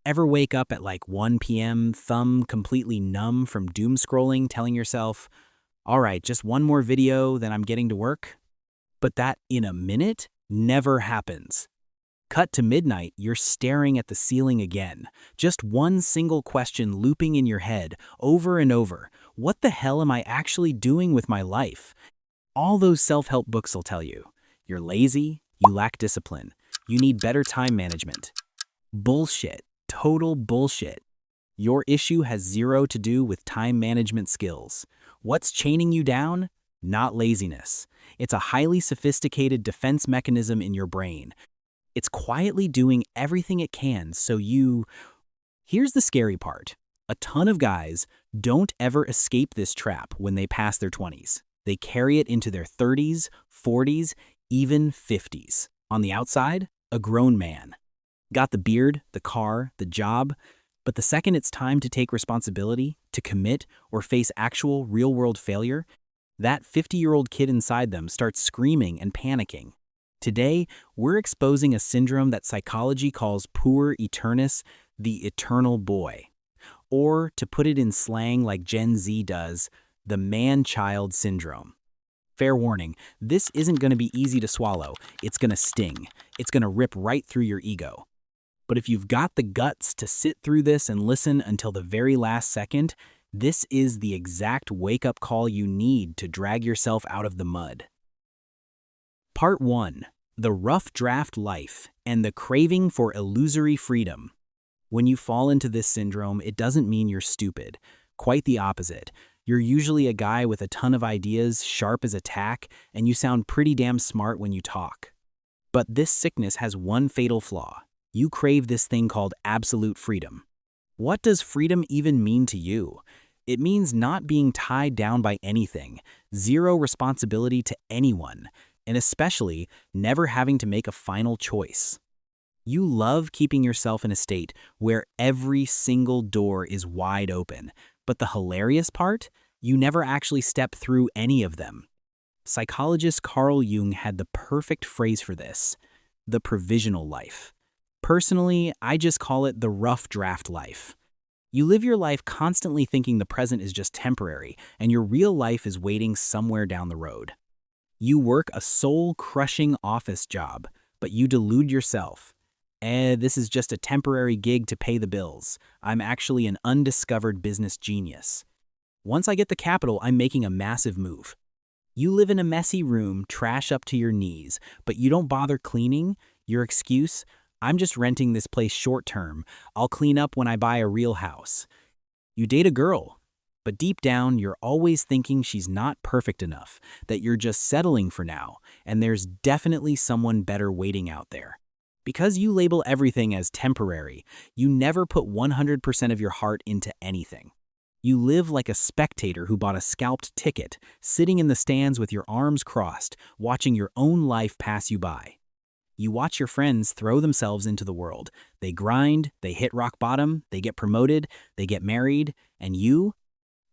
Ever wake up at like 1 p.m., thumb completely numb from doom scrolling, telling yourself, all right, just one more video, then I'm getting to work? But that in a minute never happens. Cut to midnight, you're staring at the ceiling again. Just one single question looping in your head over and over. What the hell am I actually doing with my life? All those self-help books will tell you. You're lazy, you lack discipline, you need better time management. Bullshit. Total bullshit. Your issue has zero to do with time management skills. What's chaining you down? Not laziness. It's a highly sophisticated defense mechanism in your brain. It's quietly doing everything it can so you... Here's the scary part. A ton of guys don't ever escape this trap when they pass their 20s. They carry it into their 30s, 40s, even 50s. On the outside, a grown man. Got the beard, the car, the job, but the second it's time to take responsibility, to commit, or face actual real-world failure, that 50-year-old kid inside them starts screaming and panicking. Today, we're exposing a syndrome that psychology calls puer aeternus, the eternal boy. Or, to put it in slang like Gen Z does, the man-child syndrome. Fair warning, this isn't going to be easy to swallow. It's going to sting. It's going to rip right through your ego. But if you've got the guts to sit through this and listen until the very last second, this is the exact wake-up call you need to drag yourself out of the mud. Part 1. The Rough Draft Life and the Craving for Illusory Freedom. When you fall into this syndrome, it doesn't mean you're stupid. Quite the opposite. You're usually a guy with a ton of ideas, sharp as a tack, and you sound pretty damn smart when you talk. But this sickness has one fatal flaw. You crave this thing called absolute freedom. What does freedom even mean to you? It means not being tied down by anything, zero responsibility to anyone, and especially never having to make a final choice. You love keeping yourself in a state where every single door is wide open, but the hilarious part? You never actually step through any of them. Psychologist Carl Jung had the perfect phrase for this: the provisional life. Personally, I just call it the rough draft life. You live your life constantly thinking the present is just temporary, and your real life is waiting somewhere down the road. You work a soul-crushing office job, but you delude yourself. This is just a temporary gig to pay the bills. I'm actually an undiscovered business genius. Once I get the capital, I'm making a massive move. You live in a messy room, trash up to your knees, but you don't bother cleaning. Your excuse? I'm just renting this place short-term. I'll clean up when I buy a real house. You date a girl, but deep down, you're always thinking she's not perfect enough, that you're just settling for now, and there's definitely someone better waiting out there. Because you label everything as temporary, you never put 100% of your heart into anything. You live like a spectator who bought a scalped ticket, sitting in the stands with your arms crossed, watching your own life pass you by. You watch your friends throw themselves into the world. They grind, they hit rock bottom, they get promoted, they get married, and you?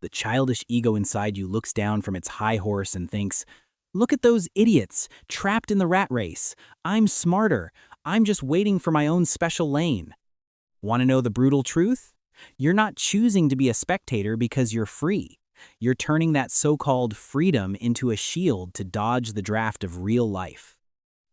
The childish ego inside you looks down from its high horse and thinks, look at those idiots, trapped in the rat race. I'm smarter. I'm just waiting for my own special lane. Want to know the brutal truth? You're not choosing to be a spectator because you're free. You're turning that so-called freedom into a shield to dodge the draft of real life.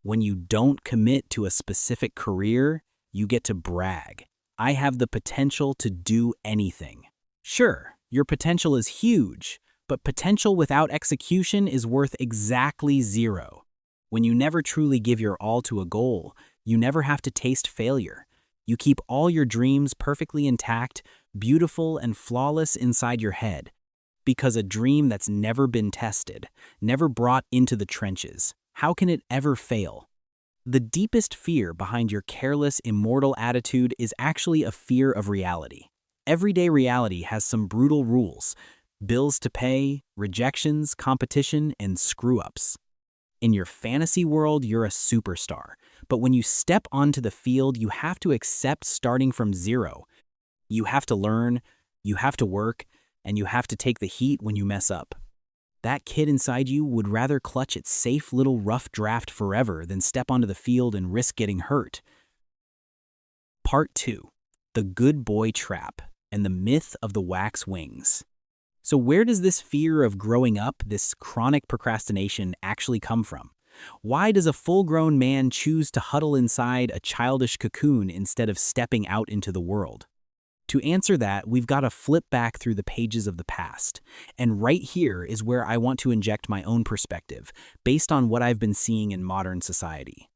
When you don't commit to a specific career, you get to brag. I have the potential to do anything. Sure, your potential is huge, but potential without execution is worth exactly zero. When you never truly give your all to a goal, you never have to taste failure. You keep all your dreams perfectly intact, beautiful and flawless inside your head. Because a dream that's never been tested, never brought into the trenches, how can it ever fail? The deepest fear behind your careless, immortal attitude is actually a fear of reality. Everyday reality has some brutal rules: bills to pay, rejections, competition, and screw-ups. In your fantasy world, you're a superstar. But when you step onto the field, you have to accept starting from zero. You have to learn, you have to work, and you have to take the heat when you mess up. That kid inside you would rather clutch its safe little rough draft forever than step onto the field and risk getting hurt. Part 2. the good boy trap, and the myth of the wax wings. So where does this fear of growing up, this chronic procrastination, actually come from? Why does a full-grown man choose to huddle inside a childish cocoon instead of stepping out into the world? To answer that, we've got to flip back through the pages of the past. And right here is where I want to inject my own perspective, based on what I've been seeing in modern society.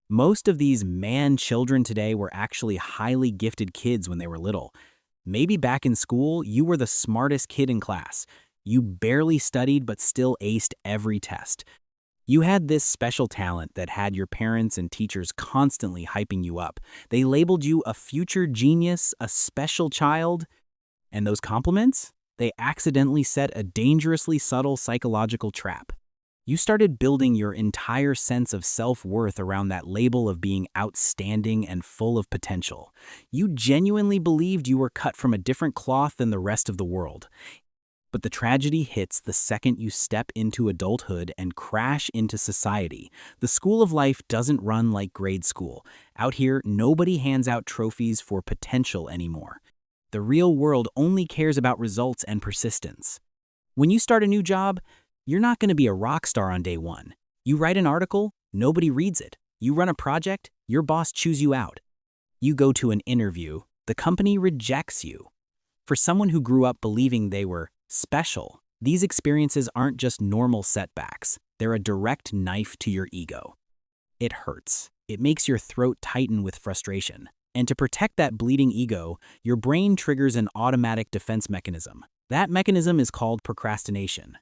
Most of these man-children today were actually highly gifted kids when they were little. Maybe back in school, you were the smartest kid in class. You barely studied but still aced every test. You had this special talent that had your parents and teachers constantly hyping you up. They labeled you a future genius, a special child. And those compliments? They accidentally set a dangerously subtle psychological trap. You started building your entire sense of self-worth around that label of being outstanding and full of potential. You genuinely believed you were cut from a different cloth than the rest of the world. But the tragedy hits the second you step into adulthood and crash into society. The school of life doesn't run like grade school. Out here, nobody hands out trophies for potential anymore. The real world only cares about results and persistence. When you start a new job, you're not going to be a rock star on day one. You write an article, nobody reads it. You run a project, your boss chews you out. You go to an interview, the company rejects you. For someone who grew up believing they were special, these experiences aren't just normal setbacks. They're a direct knife to your ego. It hurts. It makes your throat tighten with frustration. And to protect that bleeding ego, your brain triggers an automatic defense mechanism. That mechanism is called procrastination.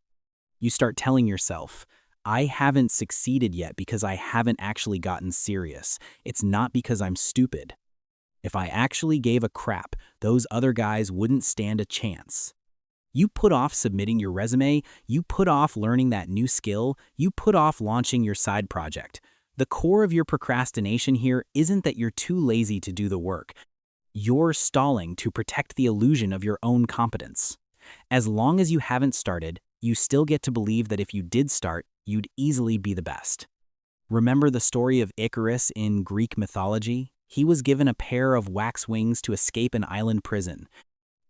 You start telling yourself, I haven't succeeded yet because I haven't actually gotten serious. It's not because I'm stupid. If I actually gave a crap, those other guys wouldn't stand a chance. You put off submitting your resume, you put off learning that new skill, you put off launching your side project. The core of your procrastination here isn't that you're too lazy to do the work. You're stalling to protect the illusion of your own competence. As long as you haven't started, you still get to believe that if you did start, you'd easily be the best. Remember the story of Icarus in Greek mythology? He was given a pair of wax wings to escape an island prison.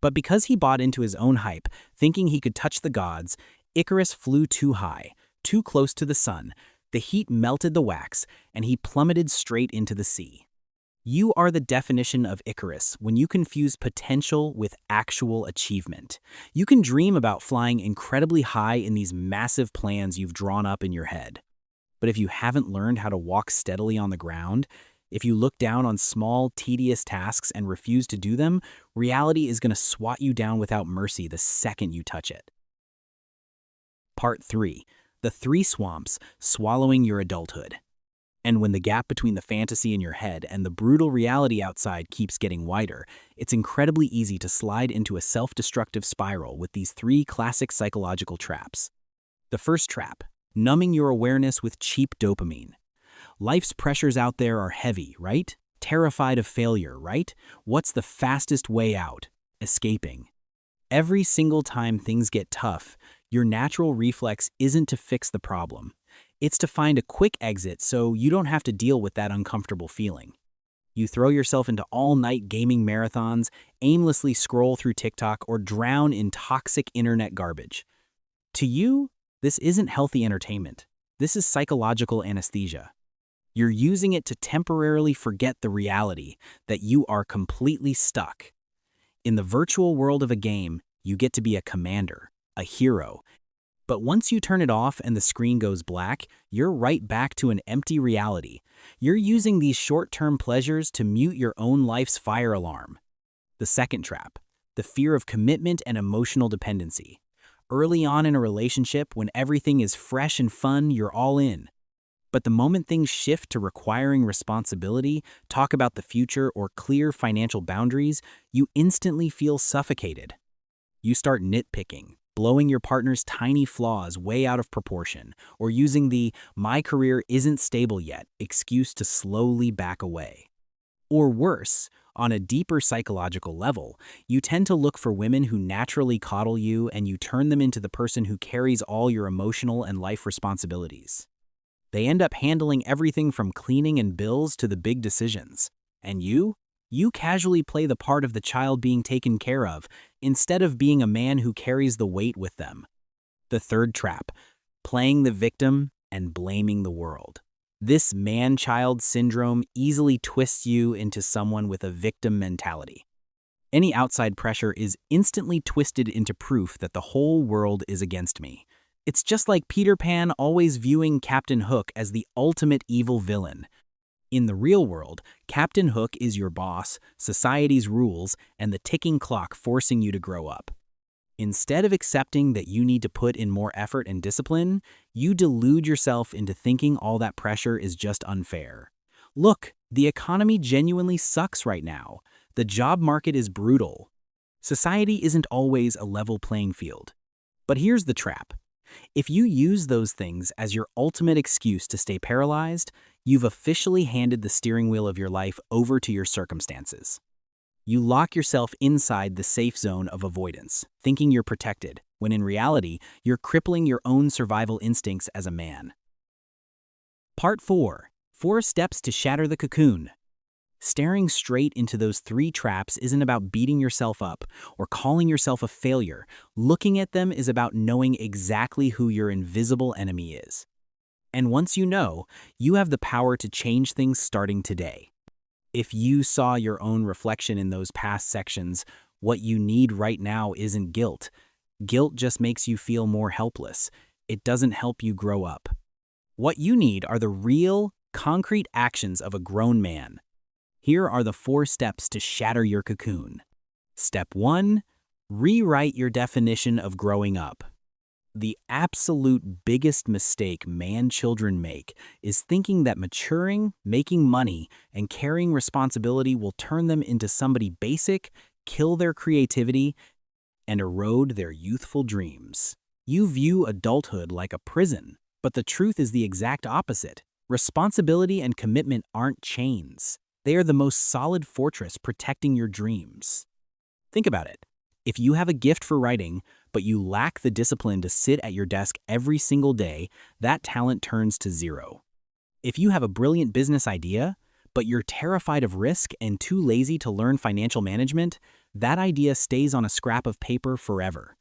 But because he bought into his own hype, thinking he could touch the gods, Icarus flew too high, too close to the sun. The heat melted the wax, and he plummeted straight into the sea. You are the definition of Icarus when you confuse potential with actual achievement. You can dream about flying incredibly high in these massive plans you've drawn up in your head. But if you haven't learned how to walk steadily on the ground, if you look down on small, tedious tasks and refuse to do them, reality is going to swat you down without mercy the second you touch it. Part 3. The 3 swamps swallowing your adulthood. And when the gap between the fantasy in your head and the brutal reality outside keeps getting wider, it's incredibly easy to slide into a self-destructive spiral with these 3 classic psychological traps. The first trap, numbing your awareness with cheap dopamine. Life's pressures out there are heavy, right? Terrified of failure, right? What's the fastest way out? Escaping. Every single time things get tough, your natural reflex isn't to fix the problem. It's to find a quick exit so you don't have to deal with that uncomfortable feeling. You throw yourself into all-night gaming marathons, aimlessly scroll through TikTok, or drown in toxic internet garbage. To you, this isn't healthy entertainment. This is psychological anesthesia. You're using it to temporarily forget the reality that you are completely stuck. In the virtual world of a game, you get to be a commander, a hero. But once you turn it off and the screen goes black, you're right back to an empty reality. You're using these short-term pleasures to mute your own life's fire alarm. The second trap, the fear of commitment and emotional dependency. Early on in a relationship, when everything is fresh and fun, you're all in. But the moment things shift to requiring responsibility, talk about the future, or clear financial boundaries, you instantly feel suffocated. You start nitpicking, blowing your partner's tiny flaws way out of proportion, or using the "my career isn't stable yet" excuse to slowly back away. Or worse, on a deeper psychological level, you tend to look for women who naturally coddle you, and you turn them into the person who carries all your emotional and life responsibilities. They end up handling everything from cleaning and bills to the big decisions. And you? You casually play the part of the child being taken care of, instead of being a man who carries the weight with them. The third trap, playing the victim and blaming the world. This man-child syndrome easily twists you into someone with a victim mentality. Any outside pressure is instantly twisted into proof that the whole world is against me. It's just like Peter Pan always viewing Captain Hook as the ultimate evil villain. In the real world, Captain Hook is your boss, society's rules, and the ticking clock forcing you to grow up. Instead of accepting that you need to put in more effort and discipline, you delude yourself into thinking all that pressure is just unfair. Look, the economy genuinely sucks right now. The job market is brutal. Society isn't always a level playing field. But here's the trap. If you use those things as your ultimate excuse to stay paralyzed, you've officially handed the steering wheel of your life over to your circumstances. You lock yourself inside the safe zone of avoidance, thinking you're protected, when in reality, you're crippling your own survival instincts as a man. Part 4. 4 Steps to Shatter the Cocoon. Staring straight into those 3 traps isn't about beating yourself up or calling yourself a failure. Looking at them is about knowing exactly who your invisible enemy is. And once you know, you have the power to change things starting today. If you saw your own reflection in those past sections, what you need right now isn't guilt. Guilt just makes you feel more helpless. It doesn't help you grow up. What you need are the real, concrete actions of a grown man. Here are the 4 steps to shatter your cocoon. Step 1. Rewrite your definition of growing up. The absolute biggest mistake children make is thinking that maturing, making money, and carrying responsibility will turn them into somebody basic, kill their creativity, and erode their youthful dreams. You view adulthood like a prison, but the truth is the exact opposite. Responsibility and commitment aren't chains. They are the most solid fortress protecting your dreams. Think about it. If you have a gift for writing, but you lack the discipline to sit at your desk every single day, that talent turns to zero. If you have a brilliant business idea, but you're terrified of risk and too lazy to learn financial management, that idea stays on a scrap of paper forever.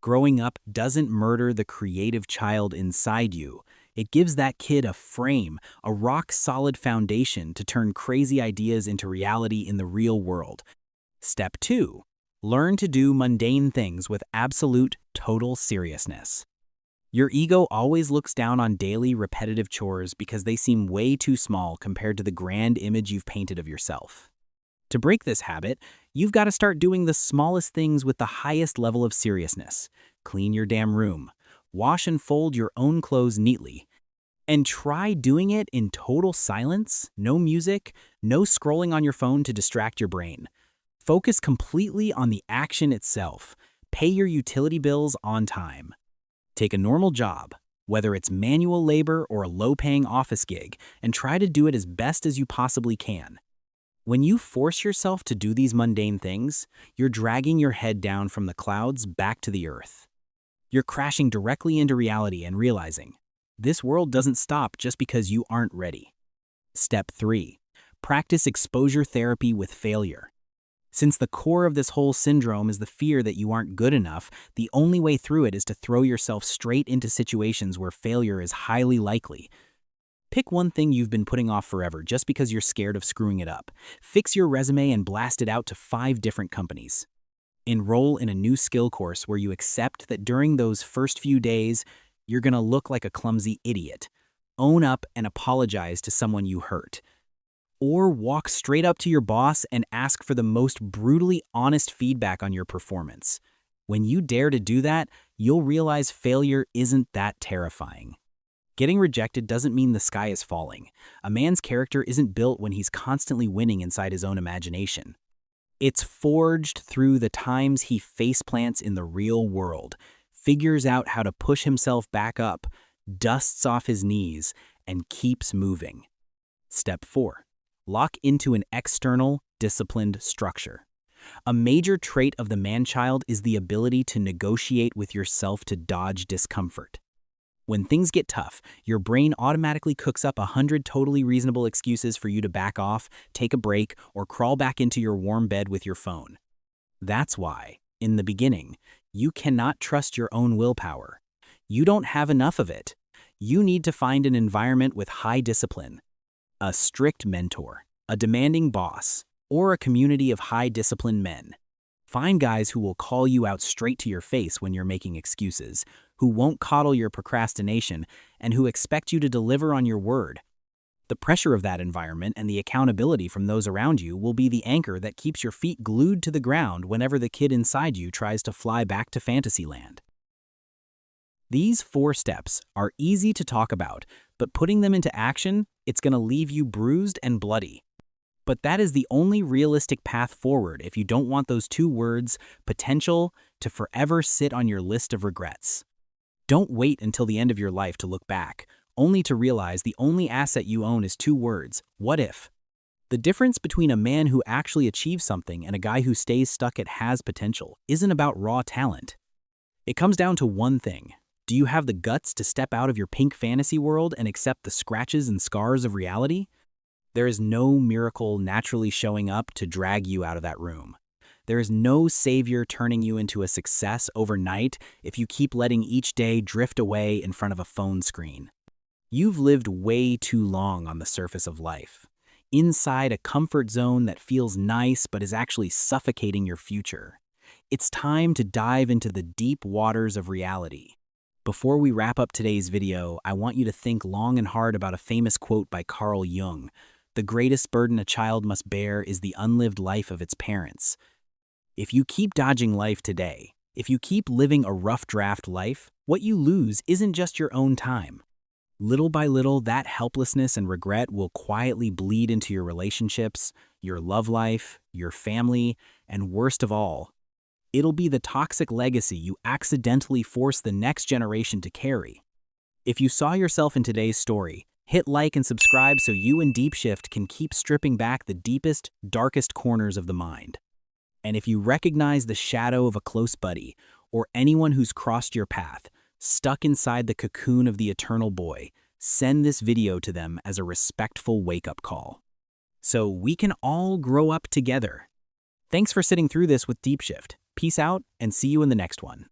Growing up doesn't murder the creative child inside you. It gives that kid a frame, a rock-solid foundation to turn crazy ideas into reality in the real world. Step 2. Learn to do mundane things with absolute, total seriousness. Your ego always looks down on daily, repetitive chores because they seem way too small compared to the grand image you've painted of yourself. To break this habit, you've got to start doing the smallest things with the highest level of seriousness. Clean your damn room. Wash and fold your own clothes neatly. And try doing it in total silence, no music, no scrolling on your phone to distract your brain. Focus completely on the action itself. Pay your utility bills on time. Take a normal job, whether it's manual labor or a low-paying office gig, and try to do it as best as you possibly can. When you force yourself to do these mundane things, you're dragging your head down from the clouds back to the earth. You're crashing directly into reality and realizing, this world doesn't stop just because you aren't ready. Step 3. Practice exposure therapy with failure. Since the core of this whole syndrome is the fear that you aren't good enough, the only way through it is to throw yourself straight into situations where failure is highly likely. Pick one thing you've been putting off forever just because you're scared of screwing it up. Fix your resume and blast it out to 5 different companies. Enroll in a new skill course where you accept that during those first few days, you're gonna look like a clumsy idiot. Own up and apologize to someone you hurt. Or walk straight up to your boss and ask for the most brutally honest feedback on your performance. When you dare to do that, you'll realize failure isn't that terrifying. Getting rejected doesn't mean the sky is falling. A man's character isn't built when he's constantly winning inside his own imagination. It's forged through the times he faceplants in the real world, figures out how to push himself back up, dusts off his knees, and keeps moving. Step 4. Lock into an external, disciplined structure. A major trait of the man-child is the ability to negotiate with yourself to dodge discomfort. When things get tough, your brain automatically cooks up 100 totally reasonable excuses for you to back off, take a break, or crawl back into your warm bed with your phone. That's why, in the beginning, you cannot trust your own willpower. You don't have enough of it. You need to find an environment with high discipline, a strict mentor, a demanding boss, or a community of high-disciplined men. Find guys who will call you out straight to your face when you're making excuses, who won't coddle your procrastination, and who expect you to deliver on your word. The pressure of that environment and the accountability from those around you will be the anchor that keeps your feet glued to the ground whenever the kid inside you tries to fly back to Fantasyland. These 4 steps are easy to talk about, but putting them into action, it's going to leave you bruised and bloody. But that is the only realistic path forward if you don't want those 2 words, potential, to forever sit on your list of regrets. Don't wait until the end of your life to look back, only to realize the only asset you own is 2 words, what if? The difference between a man who actually achieves something and a guy who stays stuck at has potential isn't about raw talent. It comes down to one thing. Do you have the guts to step out of your pink fantasy world and accept the scratches and scars of reality? There is no miracle naturally showing up to drag you out of that room. There is no savior turning you into a success overnight if you keep letting each day drift away in front of a phone screen. You've lived way too long on the surface of life, inside a comfort zone that feels nice but is actually suffocating your future. It's time to dive into the deep waters of reality. Before we wrap up today's video, I want you to think long and hard about a famous quote by Carl Jung. The greatest burden a child must bear is the unlived life of its parents. If you keep dodging life today, if you keep living a rough draft life, what you lose isn't just your own time. Little by little, that helplessness and regret will quietly bleed into your relationships, your love life, your family, and worst of all, it'll be the toxic legacy you accidentally force the next generation to carry. If you saw yourself in today's story, hit like and subscribe so you and DeepShift can keep stripping back the deepest, darkest corners of the mind. And if you recognize the shadow of a close buddy or anyone who's crossed your path, stuck inside the cocoon of the eternal boy, send this video to them as a respectful wake-up call. So we can all grow up together. Thanks for sitting through this with DeepShift. Peace out and see you in the next one.